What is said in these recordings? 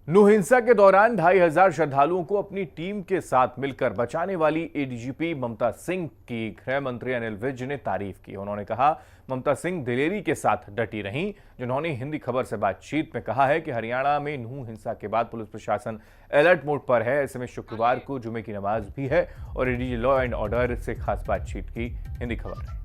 नूह हिंसा के दौरान 2500 श्रद्धालुओं को अपनी टीम के साथ मिलकर बचाने वाली एडीजीपी ममता सिंह की गृह मंत्री अनिल विज ने तारीफ की। उन्होंने कहा, ममता सिंह दिलेरी के साथ डटी रहीं। जिन्होंने हिंदी खबर से बातचीत में कहा है कि हरियाणा में नूह हिंसा के बाद पुलिस प्रशासन अलर्ट मोड पर है। ऐसे में शुक्रवार को जुमे की नमाज भी है और एडीजी लॉ एंड ऑर्डर से खास बातचीत की। हिंदी खबर।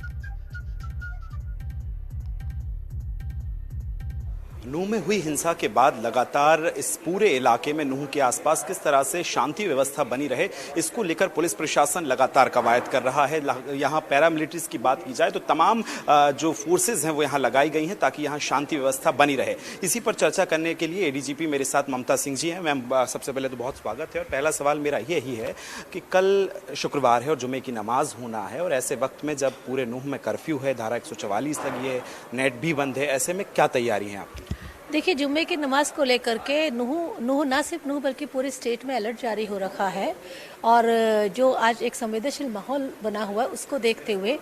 नूह में हुई हिंसा के बाद लगातार इस पूरे इलाके में नूह के आसपास किस तरह से शांति व्यवस्था बनी रहे, इसको लेकर पुलिस प्रशासन लगातार कवायद कर रहा है। यहाँ पैरामिलिट्रीज की बात की जाए तो तमाम जो फोर्सेज हैं वो यहाँ लगाई गई हैं ताकि यहाँ शांति व्यवस्था बनी रहे। इसी पर चर्चा करने के लिए एडीजीपी मेरे साथ ममता सिंह जी हैं। मैम, सबसे पहले तो बहुत स्वागत है और पहला सवाल मेरा यही है कि कल शुक्रवार है और जुमे की नमाज होना है और ऐसे वक्त में जब पूरे नूह में कर्फ्यू है, धारा 144 लगी है, नेट भी बंद है, ऐसे में क्या तैयारी है आपकी? देखिए, जुम्मे की नमाज को लेकर के नूह ना सिर्फ नूह बल्कि पूरे स्टेट में अलर्ट जारी हो रखा है। और जो आज एक संवेदनशील माहौल बना हुआ है उसको देखते हुए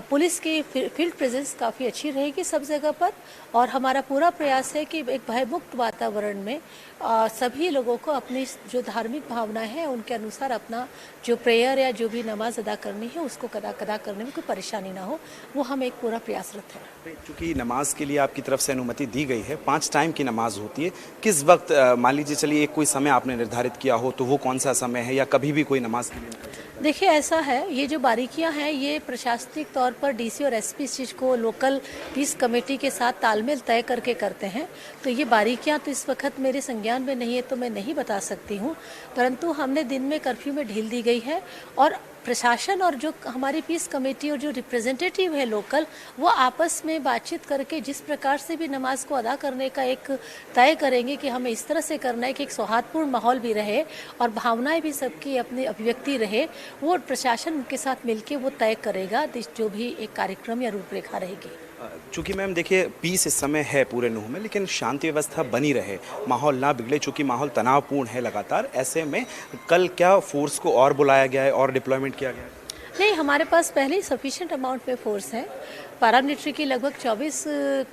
पुलिस की फील्ड प्रेजेंस काफ़ी अच्छी रहेगी सब जगह पर। और हमारा पूरा प्रयास है कि एक भयमुक्त वातावरण में सभी लोगों को अपनी जो धार्मिक भावना है उनके अनुसार अपना जो प्रेयर या जो भी नमाज अदा करनी है उसको अदा करने में कोई परेशानी ना हो, वो हम एक पूरा प्रयासरत है। चूँकि नमाज के लिए आपकी तरफ से अनुमति दी गई है, 5 टाइम की नमाज होती है, किस वक्त मान लीजिए चलिए एक कोई समय आपने निर्धारित किया हो तो वो कौन सा समय है या कभी भी कोई नमाज के लिए? देखिए, ऐसा है, ये जो बारीकियां हैं ये प्रशासनिक तौर पर डीसी और एसपी इस चीज़ को लोकल पीस कमेटी के साथ तालमेल तय करके करते हैं। तो ये बारीकियां तो इस वक्त मेरे संज्ञान में नहीं है तो मैं नहीं बता सकती हूँ, परंतु हमने दिन में कर्फ्यू में ढील दी गई है और प्रशासन और जो हमारी पीस कमेटी और जो रिप्रेजेंटेटिव है लोकल, वो आपस में बातचीत करके जिस प्रकार से भी नमाज को अदा करने का एक तय करेंगे कि हमें इस तरह से करना है कि एक सौहार्दपूर्ण माहौल भी रहे और भावनाएं भी सबकी अपनी अभिव्यक्ति रहे, वो प्रशासन के साथ मिलके वो तय करेगा जो भी एक कार्यक्रम या रूपरेखा रहेगी। चूँकि मैम देखिए, पीस इस समय है पूरे नूह में, लेकिन शांति व्यवस्था बनी रहे, माहौल ना बिगड़े, चूँकि माहौल तनावपूर्ण है लगातार, ऐसे में कल क्या फोर्स को और बुलाया गया है और डिप्लॉयमेंट किया गया है? नहीं, हमारे पास पहले ही सफिशिएंट अमाउंट में फोर्स है। पैरामिलिट्री की लगभग 24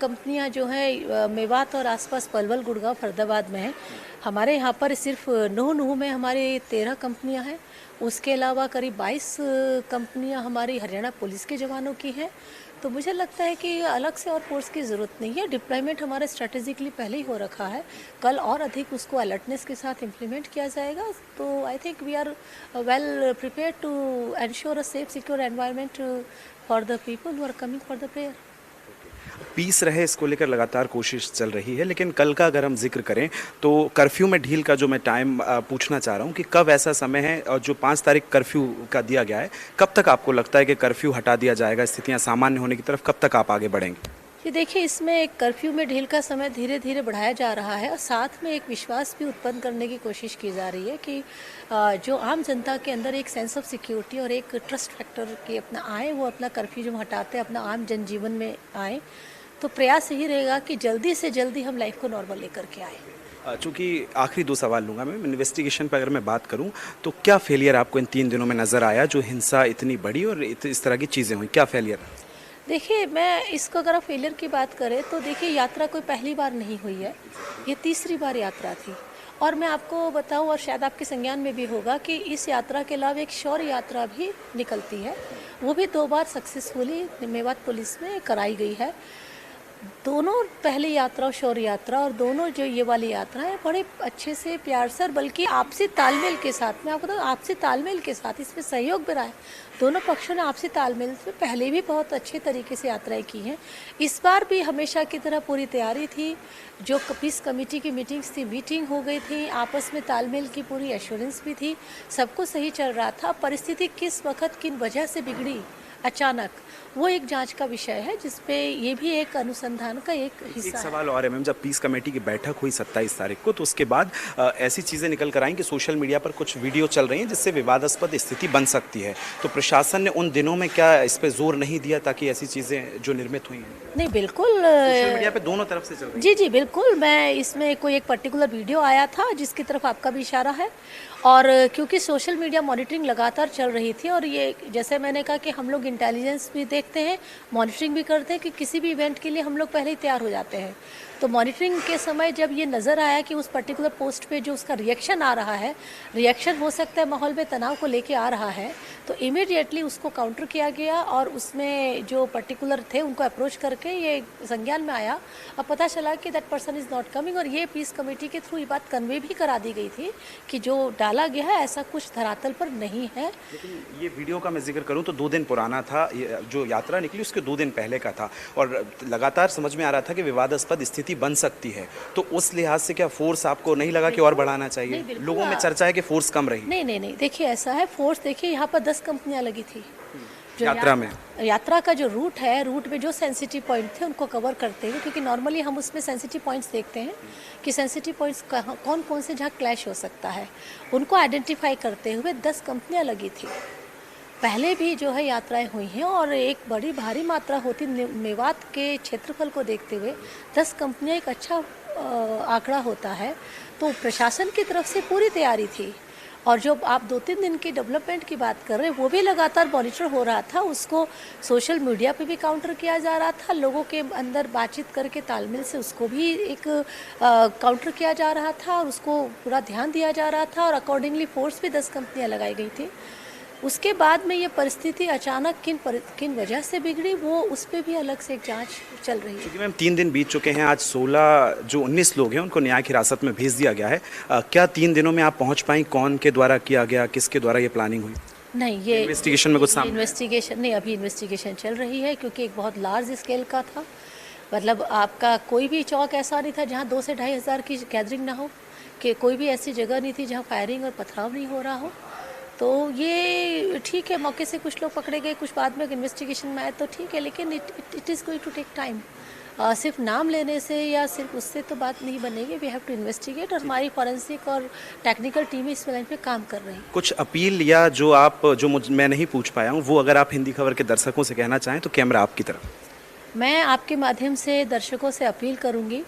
कंपनियां जो हैं मेवात और आसपास पलवल, गुड़गांव, फरीदाबाद में हैं। हमारे यहाँ पर सिर्फ नूह में हमारी 13 कंपनियां हैं। उसके अलावा करीब 22 कंपनियां हमारी हरियाणा पुलिस के जवानों की हैं। तो मुझे लगता है कि अलग से और फोर्स की ज़रूरत नहीं है। डिप्लॉयमेंट हमारा स्ट्रेटेजिकली पहले ही हो रखा है, कल और अधिक उसको अलर्टनेस के साथ इम्प्लीमेंट किया जाएगा। तो I think we are well prepared to ensure a safe secure environment for the people who are coming for the prayer. Peace रहे, इसको लेकर लगातार कोशिश चल रही है, लेकिन कल का अगर हम जिक्र करें तो कर्फ्यू में ढील का जो मैं टाइम पूछना चाह रहा हूँ कि कब ऐसा समय है और जो 5 तारीख कर्फ्यू का दिया गया है, कब तक आपको लगता है कि कर्फ्यू हटा दिया जाएगा, स्थितियाँ सामान्य होने की तरफ कब तक आप आगे बढ़ेंगे? ये देखिए, इसमें एक कर्फ्यू में ढील का समय धीरे धीरे बढ़ाया जा रहा है और साथ में एक विश्वास भी उत्पन्न करने की कोशिश की जा रही है कि जो आम जनता के अंदर एक सेंस ऑफ सिक्योरिटी और एक ट्रस्ट फैक्टर की अपना आए, वो अपना कर्फ्यू जो हटाते हैं अपना आम जनजीवन में आए। तो प्रयास यही रहेगा कि जल्दी से जल्दी हम लाइफ को नॉर्मल लेकर के आए। चूँकि आखिरी 2 सवाल लूँगा मैं, इन्वेस्टिगेशन पर अगर मैं बात करूँ तो क्या फेलियर आपको इन 3 दिनों में नज़र आया, जो हिंसा इतनी बड़ी और इस तरह की चीज़ें हुई, क्या फेलियर? देखिए, मैं इसको अगर आप फेलियर की बात करें तो देखिए, यात्रा कोई पहली बार नहीं हुई है, ये तीसरी बार यात्रा थी। और मैं आपको बताऊं, और शायद आपके संज्ञान में भी होगा कि इस यात्रा के अलावा एक शौर्य यात्रा भी निकलती है, वो भी 2 बार सक्सेसफुली मेवात पुलिस में कराई गई है। दोनों पहली यात्रा और शौर्य यात्रा और दोनों जो ये वाली यात्रा है बड़े अच्छे से प्यार से, बल्कि आपसी तालमेल के साथ, मैं आपको बताऊँ आपसी तालमेल के साथ, इसमें सहयोग भी रहा है। दोनों पक्षों ने आपसी तालमेल से पहले भी बहुत अच्छे तरीके से यात्राएं की हैं। इस बार भी हमेशा की तरह पूरी तैयारी थी, जो पीस कमेटी की मीटिंग्स थी, मीटिंग हो गई थी, आपस में तालमेल की पूरी एश्योरेंस भी थी, सब कुछ सही चल रहा था। परिस्थिति किस वक्त किन वजह से बिगड़ी अचानक, वो एक जांच का विषय है, जिसपे ये भी एक अनुसंधान का एक हिस्सा है। सवाल और है मैम, जब पीस कमेटी की बैठक हुई 27 तारीख को, तो उसके बाद ऐसी चीज़ें निकल कर आई कि सोशल मीडिया पर कुछ वीडियो चल रही हैं जिससे विवादास्पद स्थिति बन सकती है। तो प्रशासन ने उन दिनों में क्या इस पर जोर नहीं दिया ताकि ऐसी चीज़ें जो निर्मित हुई हैं? नहीं, बिल्कुल सोशल मीडिया पे दोनों तरफ से चल रही है। जी, बिल्कुल। मैं इसमें कोई एक पर्टिकुलर वीडियो आया था जिसकी तरफ आपका भी इशारा है, और क्योंकि सोशल मीडिया मॉनिटरिंग लगातार चल रही थी और ये जैसे मैंने कहा कि हम लोग इंटेलिजेंस भी देखते हैं, मॉनिटरिंग भी करते हैं कि किसी भी इवेंट के लिए हम लोग पहले ही तैयार हो जाते हैं। तो मॉनिटरिंग के समय जब ये नज़र आया कि उस पर्टिकुलर पोस्ट पे जो उसका रिएक्शन आ रहा है, रिएक्शन हो सकता है माहौल में तनाव को लेके आ रहा है, तो इमीडिएटली उसको काउंटर किया गया और उसमें जो पर्टिकुलर थे उनको अप्रोच करके ये संज्ञान में आया। अब पता चला कि that person is not coming, और ये पीस कमेटी के थ्रू ये बात कन्वे भी करा दी गई थी कि जो डाला गया है ऐसा कुछ धरातल पर नहीं है। लेकिन ये वीडियो का मैं जिक्र करूं तो 2 दिन पुराना था, जो यात्रा निकली उसके 2 दिन पहले का था, और लगातार समझ में आ रहा था कि विवादास्पद स्थिति बन सकती है। तो उस लिहाज से क्या फोर्स आपको नहीं लगा कि और बढ़ाना चाहिए? लोगों में चर्चा है कि फोर्स कम रही। नहीं, देखिए ऐसा है, फोर्स देखिए यहाँ पर 10 कंपनियां लगी थी जो यात्रा में। यात्रा का जो रूट है, रूट में जो सेंसिटिव पॉइंट थे उनको कवर करते हुए, क्योंकि नॉर्मली हम उसमें सेंसिटिव पॉइंट्स देखते हैं कि सेंसिटिव पॉइंट्स कौन कौन से जहाँ क्लैश हो सकता है, उनको आइडेंटिफाई करते हुए 10 कंपनियां लगी थी। पहले भी जो है यात्राएं हुई हैं और एक बड़ी भारी मात्रा होती, मेवात के क्षेत्रफल को देखते हुए 10 कंपनियां एक अच्छा आंकड़ा होता है। तो प्रशासन की तरफ से पूरी तैयारी थी, और जो आप 2-3 दिन की डेवलपमेंट की बात कर रहे हैं वो भी लगातार मॉनिटर हो रहा था। उसको सोशल मीडिया पे भी काउंटर किया जा रहा था, लोगों के अंदर बातचीत करके तालमेल से उसको भी एक काउंटर किया जा रहा था और उसको पूरा ध्यान दिया जा रहा था, और अकॉर्डिंगली फोर्स भी 10 कंपनियां लगाई गई थी। उसके बाद में ये परिस्थिति अचानक किन वजह से बिगड़ी, वो उस पर भी अलग से एक जांच चल रही है। क्योंकि मैम 3 दिन बीत चुके हैं, आज 19 लोग हैं उनको न्यायिक हिरासत में भेज दिया गया है। क्या 3 दिनों में आप पहुंच पाई? कौन के द्वारा किया गया, किसके द्वारा ये प्लानिंग हुई? नहीं, ये इन्वेस्टिगेशन में कुछ सामने? इन्वेस्टिगेशन नहीं, अभी इन्वेस्टिगेशन चल रही है, क्योंकि एक बहुत लार्ज स्केल का था। मतलब आपका कोई भी चौक ऐसा नहीं था जहाँ 2 से 2.5 हज़ार की गैदरिंग ना हो, कि कोई भी ऐसी जगह नहीं थी जहाँ फायरिंग और पथराव नहीं हो रहा हो। तो ये ठीक है, मौके से कुछ लोग पकड़े गए, कुछ बाद में इन्वेस्टिगेशन में आए तो ठीक है, लेकिन it is going to take time. सिर्फ नाम लेने से या सिर्फ उससे तो बात नहीं बनेगी। वी हैव टू इन्वेस्टिगेट, और हमारी फॉरेंसिक और टेक्निकल टीमें इस लाइन पे काम कर रही हैं। कुछ अपील या मैं नहीं पूछ पाया हूँ, वो अगर आप हिंदी खबर के दर्शकों से कहना चाहें तो कैमरा आपकी तरफ। मैं आपके माध्यम से दर्शकों से अपील करूंगी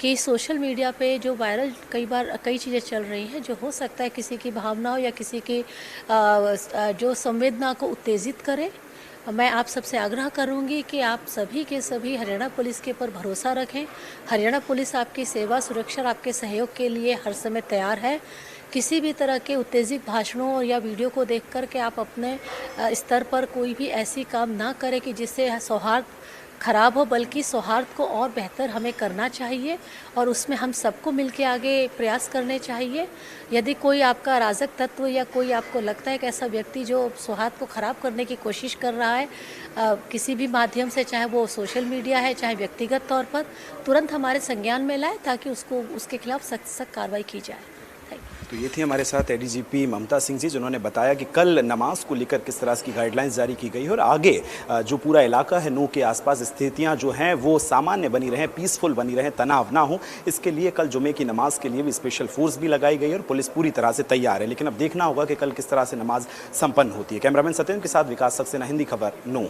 कि सोशल मीडिया पे जो वायरल कई चीज़ें चल रही हैं, जो हो सकता है किसी की भावनाओं या किसी की जो संवेदना को उत्तेजित करे, मैं आप सबसे आग्रह करूंगी कि आप सभी के सभी हरियाणा पुलिस के ऊपर भरोसा रखें। हरियाणा पुलिस आपकी सेवा, सुरक्षा और आपके सहयोग के लिए हर समय तैयार है। किसी भी तरह के उत्तेजित भाषणों या वीडियो को देख कर के आप अपने स्तर पर कोई भी ऐसी काम ना करें कि जिससे सौहार्द खराब हो, बल्कि सौहार्द को और बेहतर हमें करना चाहिए, और उसमें हम सबको मिलकर आगे प्रयास करने चाहिए। यदि कोई आपका अराजक तत्व या कोई आपको लगता है कि ऐसा व्यक्ति जो सौहार्द को ख़राब करने की कोशिश कर रहा है किसी भी माध्यम से, चाहे वो सोशल मीडिया है चाहे व्यक्तिगत तौर पर, तुरंत हमारे संज्ञान में लाए ताकि उसके खिलाफ सख्त सख्त कार्रवाई की जाए। तो ये थी हमारे साथ एडीजीपी ममता सिंह जी, जिन्होंने बताया कि कल नमाज को लेकर किस तरह की गाइडलाइंस जारी की गई है, और आगे जो पूरा इलाका है नू के आसपास स्थितियां जो हैं वो सामान्य बनी रहें, पीसफुल बनी रहें, तनाव ना हो, इसके लिए कल जुमे की नमाज के लिए भी स्पेशल फोर्स भी लगाई गई है और पुलिस पूरी तरह से तैयार है। लेकिन अब देखना होगा कि कल किस तरह से नमाज संपन्न होती है। कैमरामैन सत्येंद्र के साथ विकास सक्सेना, हिंदी खबर, नू।